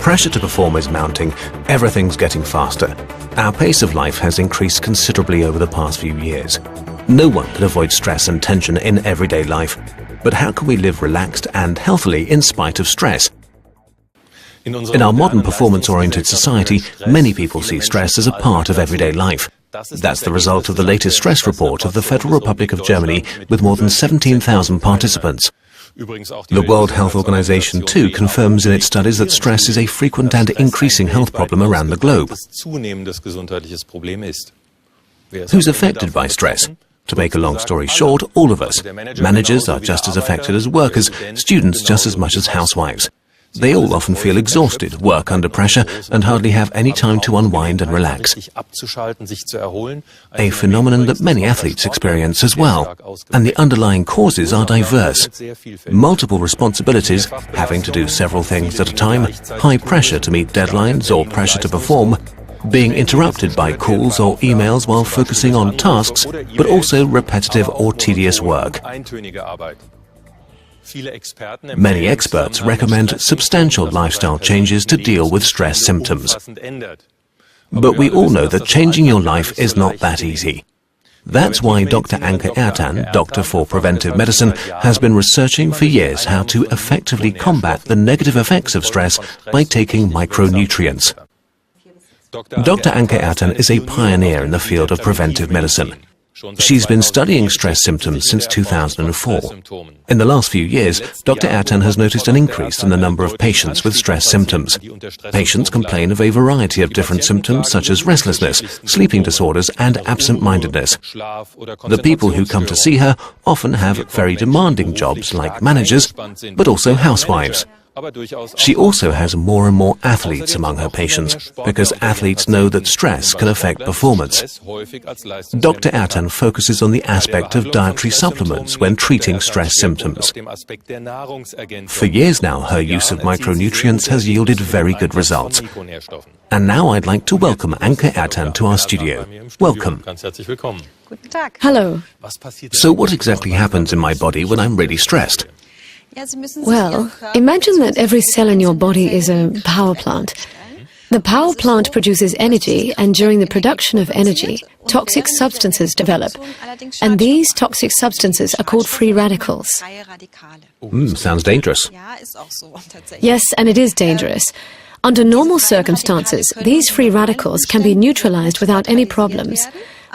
Pressure to perform is mounting, everything's getting faster. Our pace of life has increased considerably over the past few years. No one can avoid stress and tension in everyday life. But how can we live relaxed and healthily in spite of stress? In our modern performance-oriented society, many people see stress as a part of everyday life. That's the result of the latest stress report of the Federal Republic of Germany with more than 17,000 participants. The World Health Organization too confirms in its studies that stress is a frequent and increasing health problem around the globe. Who's affected by stress? To make a long story short, all of us. Managers are just as affected as workers, students just as much as housewives. They all often feel exhausted, work under pressure, and hardly have any time to unwind and relax. A phenomenon that many athletes experience as well. And the underlying causes are diverse. Multiple responsibilities, having to do several things at a time, high pressure to meet deadlines or pressure to perform, being interrupted by calls or emails while focusing on tasks, but also repetitive or tedious work. Many experts recommend substantial lifestyle changes to deal with stress symptoms. But we all know that changing your life is not that easy. That's why Dr. Anke Ertan, Doctor for Preventive Medicine, has been researching for years how to effectively combat the negative effects of stress by taking micronutrients. Dr. Anke Ertan is a pioneer in the field of preventive medicine. She's been studying stress symptoms since 2004. In the last few years, Dr. Ertan has noticed an increase in the number of patients with stress symptoms. Patients complain of a variety of different symptoms such as restlessness, sleeping disorders and absent-mindedness. The people who come to see her often have very demanding jobs like managers, but also housewives. She also has more and more athletes among her patients, because athletes know that stress can affect performance. Dr. Ertan focuses on the aspect of dietary supplements when treating stress symptoms. For years now, her use of micronutrients has yielded very good results. And now I'd like to welcome Anke Ertan to our studio. Welcome. Hello. So what exactly happens in my body when I'm really stressed? Well, imagine that every cell in your body is a power plant. The power plant produces energy, and during the production of energy, toxic substances develop. And these toxic substances are called free radicals. Sounds dangerous. Yes, and it is dangerous. Under normal circumstances, these free radicals can be neutralized without any problems.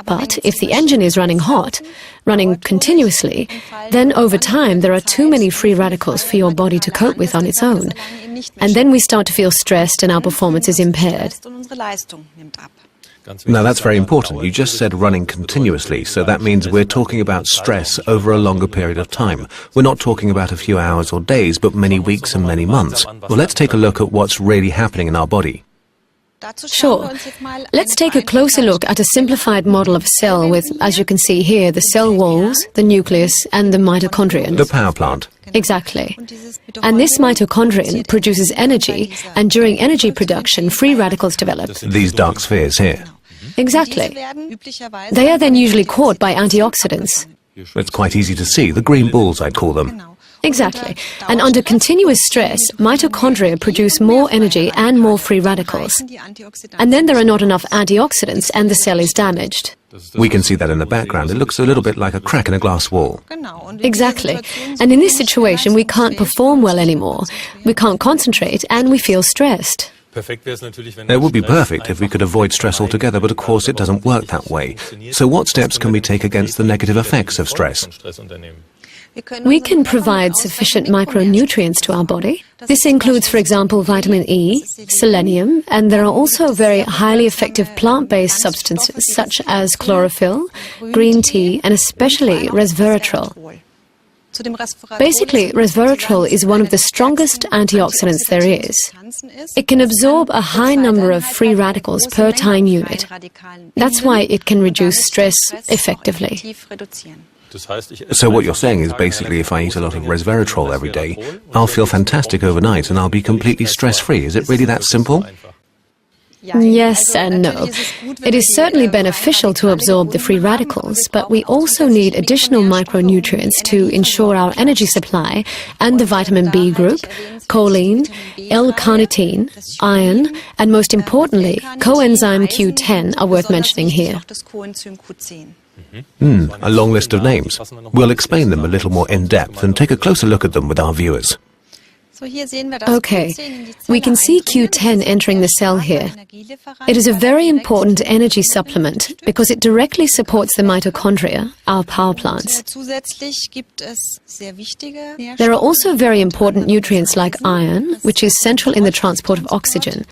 But if the engine is running hot, running continuously, then over time there are too many free radicals for your body to cope with on its own. And then we start to feel stressed and our performance is impaired. Now that's very important. You just said running continuously, so that means we're talking about stress over a longer period of time. We're not talking about a few hours or days, but many weeks and many months. Well, let's take a look at what's really happening in our body. Sure. Let's take a closer look at a simplified model of a cell with, as you can see here, the cell walls, the nucleus and the mitochondrion. The power plant. Exactly. And this mitochondrion produces energy, and during energy production, free radicals develop. These dark spheres here. Exactly. They are then usually caught by antioxidants. It's quite easy to see, the green balls I'd call them. Exactly. And under continuous stress, mitochondria produce more energy and more free radicals. And then there are not enough antioxidants and the cell is damaged. We can see that in the background. It looks a little bit like a crack in a glass wall. Exactly. And in this situation, we can't perform well anymore. We can't concentrate and we feel stressed. It would be perfect if we could avoid stress altogether, but of course it doesn't work that way. So what steps can we take against the negative effects of stress? We can provide sufficient micronutrients to our body. This includes, for example, vitamin E, selenium, and there are also very highly effective plant-based substances such as chlorophyll, green tea, and especially resveratrol. Basically, resveratrol is one of the strongest antioxidants there is. It can absorb a high number of free radicals per time unit. That's why it can reduce stress effectively. So what you're saying is basically if I eat a lot of resveratrol every day, I'll feel fantastic overnight and I'll be completely stress-free. Is it really that simple? Yes and no. It is certainly beneficial to absorb the free radicals, but we also need additional micronutrients to ensure our energy supply, and the vitamin B group, choline, L-carnitine, iron, and most importantly, coenzyme Q10 are worth mentioning here. A long list of names. We'll explain them a little more in depth and take a closer look at them with our viewers. Okay, we can see Q10 entering the cell here. It is a very important energy supplement because it directly supports the mitochondria, our power plants. There are also very important nutrients like iron, which is central in the transport of oxygen.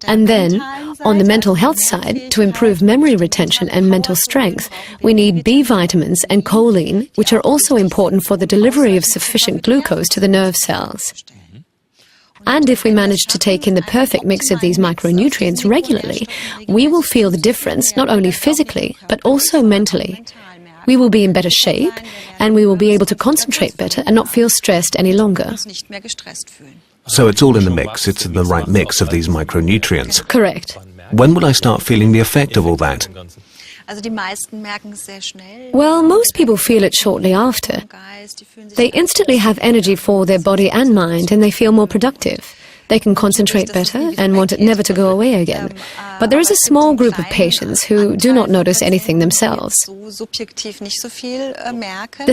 And then, on the mental health side, to improve memory retention and mental strength, we need B vitamins and choline, which are also important for the delivery of sufficient glucose to the nerve cells. And if we manage to take in the perfect mix of these micronutrients regularly, we will feel the difference not only physically, but also mentally. We will be in better shape, and we will be able to concentrate better and not feel stressed any longer. So it's all in the mix, it's in the right mix of these micronutrients. Correct. When will I start feeling the effect of all that? Well, most people feel it shortly after. They instantly have energy for their body and mind, and they feel more productive. They can concentrate better and want it never to go away again. But there is a small group of patients who do not notice anything themselves. The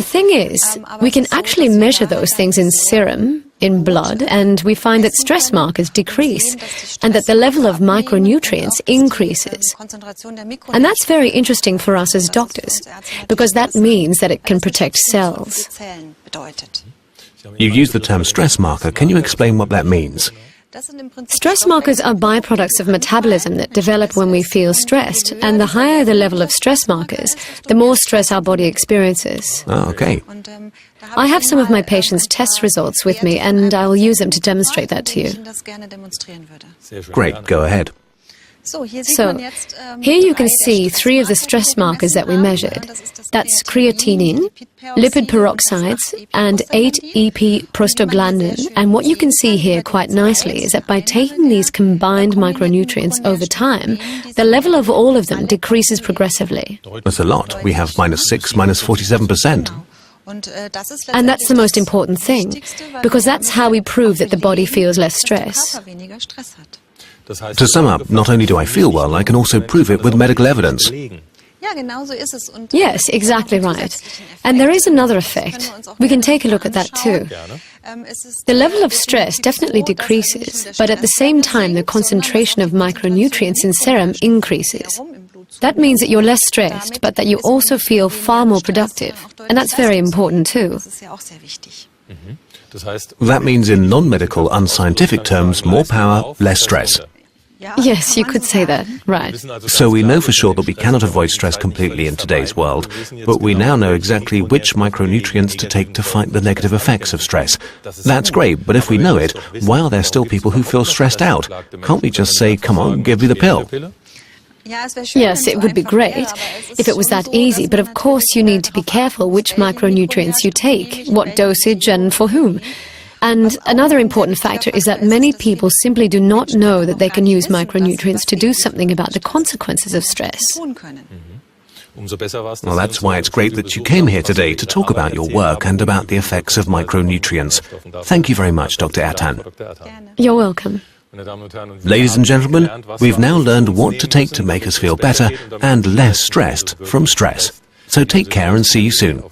thing is, we can actually measure those things in serum, in blood, and we find that stress markers decrease and that the level of micronutrients increases. And that's very interesting for us as doctors, because that means that it can protect cells. You use the term stress marker. Can you explain what that means? Stress markers are byproducts of metabolism that develop when we feel stressed, and the higher the level of stress markers, the more stress our body experiences. Oh, okay. I have some of my patients' test results with me, and I will use them to demonstrate that to you. Great, go ahead. So, here you can see 3 of the stress markers that we measured. That's creatinine, lipid peroxides, and 8-EP prostaglandin. And what you can see here quite nicely is that by taking these combined micronutrients over time, the level of all of them decreases progressively. That's a lot. We have -6, -47%. And that's the most important thing, because that's how we prove that the body feels less stress. To sum up, not only do I feel well, I can also prove it with medical evidence. Yes, exactly right. And there is another effect. We can take a look at that too. The level of stress definitely decreases, but at the same time the concentration of micronutrients in serum increases. That means that you're less stressed, but that you also feel far more productive. And that's very important too. That means in non-medical, unscientific terms, more power, less stress. Yes, you could say that, right. So we know for sure that we cannot avoid stress completely in today's world, but we now know exactly which micronutrients to take to fight the negative effects of stress. That's great, but if we know it, why are there still people who feel stressed out? Can't we just say, come on, give me the pill? Yes, it would be great if it was that easy, but of course you need to be careful which micronutrients you take, what dosage and for whom. And another important factor is that many people simply do not know that they can use micronutrients to do something about the consequences of stress. Well, that's why it's great that you came here today to talk about your work and about the effects of micronutrients. Thank you very much, Dr. Ertan. You're welcome. Ladies and gentlemen, we've now learned what to take to make us feel better and less stressed from stress. So take care and see you soon.